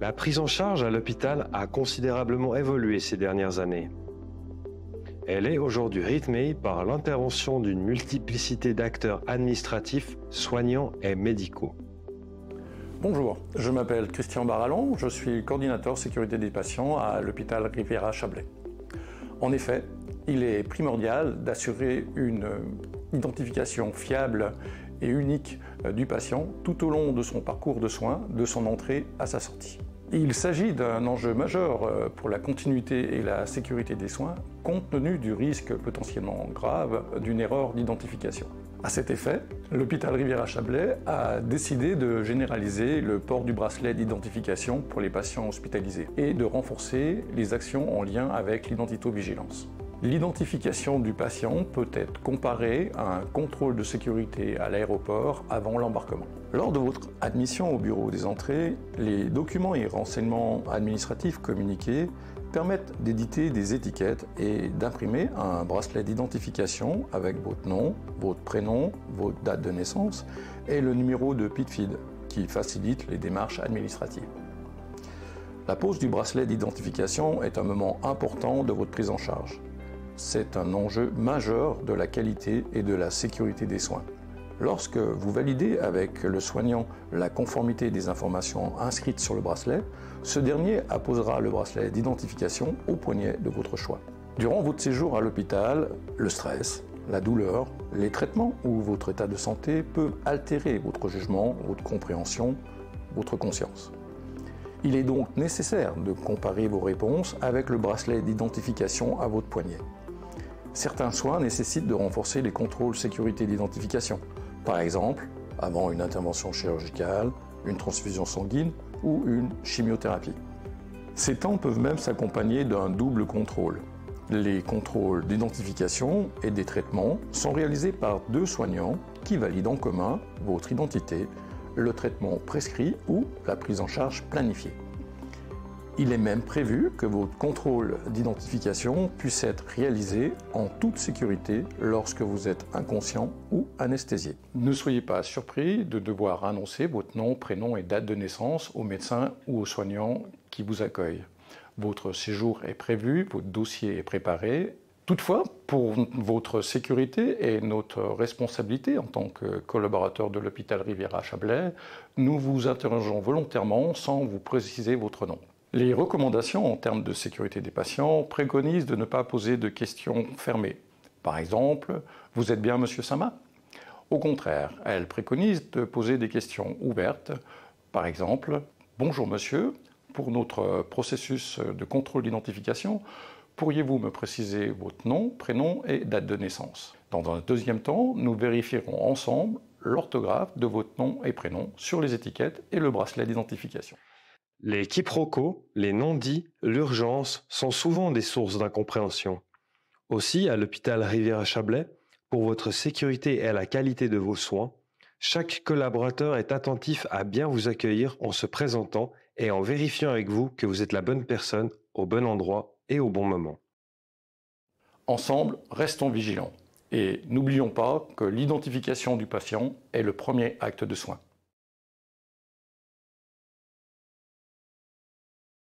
La prise en charge à l'hôpital a considérablement évolué ces dernières années. Elle est aujourd'hui rythmée par l'intervention d'une multiplicité d'acteurs administratifs, soignants et médicaux. Bonjour, je m'appelle Christian Barallon, je suis coordinateur sécurité des patients à l'hôpital Riviera-Chablais. En effet, il est primordial d'assurer une identification fiable et unique du patient tout au long de son parcours de soins, de son entrée à sa sortie. Il s'agit d'un enjeu majeur pour la continuité et la sécurité des soins, compte tenu du risque potentiellement grave d'une erreur d'identification. À cet effet, l'hôpital Riviera-Chablais a décidé de généraliser le port du bracelet d'identification pour les patients hospitalisés et de renforcer les actions en lien avec l'identito-vigilance. L'identification du patient peut être comparée à un contrôle de sécurité à l'aéroport avant l'embarquement. Lors de votre admission au bureau des entrées, les documents et renseignements administratifs communiqués permettent d'éditer des étiquettes et d'imprimer un bracelet d'identification avec votre nom, votre prénom, votre date de naissance et le numéro de PITFID qui facilite les démarches administratives. La pose du bracelet d'identification est un moment important de votre prise en charge. C'est un enjeu majeur de la qualité et de la sécurité des soins. Lorsque vous validez avec le soignant la conformité des informations inscrites sur le bracelet, ce dernier apposera le bracelet d'identification au poignet de votre choix. Durant votre séjour à l'hôpital, le stress, la douleur, les traitements ou votre état de santé peuvent altérer votre jugement, votre compréhension, votre conscience. Il est donc nécessaire de comparer vos réponses avec le bracelet d'identification à votre poignet. Certains soins nécessitent de renforcer les contrôles sécurité d'identification. Par exemple, avant une intervention chirurgicale, une transfusion sanguine ou une chimiothérapie. Ces temps peuvent même s'accompagner d'un double contrôle. Les contrôles d'identification et des traitements sont réalisés par deux soignants qui valident en commun votre identité, le traitement prescrit ou la prise en charge planifiée. Il est même prévu que votre contrôle d'identification puisse être réalisé en toute sécurité lorsque vous êtes inconscient ou anesthésié. Ne soyez pas surpris de devoir annoncer votre nom, prénom et date de naissance au médecin ou au soignant qui vous accueille. Votre séjour est prévu, votre dossier est préparé. Toutefois, pour votre sécurité et notre responsabilité en tant que collaborateur de l'hôpital Riviera-Chablais, nous vous interrogeons volontairement sans vous préciser votre nom. Les recommandations en termes de sécurité des patients préconisent de ne pas poser de questions fermées. Par exemple, « Vous êtes bien Monsieur Sama ?» Au contraire, elles préconisent de poser des questions ouvertes. Par exemple, « Bonjour Monsieur, pour notre processus de contrôle d'identification, pourriez-vous me préciser votre nom, prénom et date de naissance ?» Dans un deuxième temps, nous vérifierons ensemble l'orthographe de votre nom et prénom sur les étiquettes et le bracelet d'identification. Les quiproquos, les non-dits, l'urgence sont souvent des sources d'incompréhension. Aussi, à l'hôpital Riviera-Chablais, pour votre sécurité et la qualité de vos soins, chaque collaborateur est attentif à bien vous accueillir en se présentant et en vérifiant avec vous que vous êtes la bonne personne au bon endroit et au bon moment. Ensemble, restons vigilants et n'oublions pas que l'identification du patient est le premier acte de soin.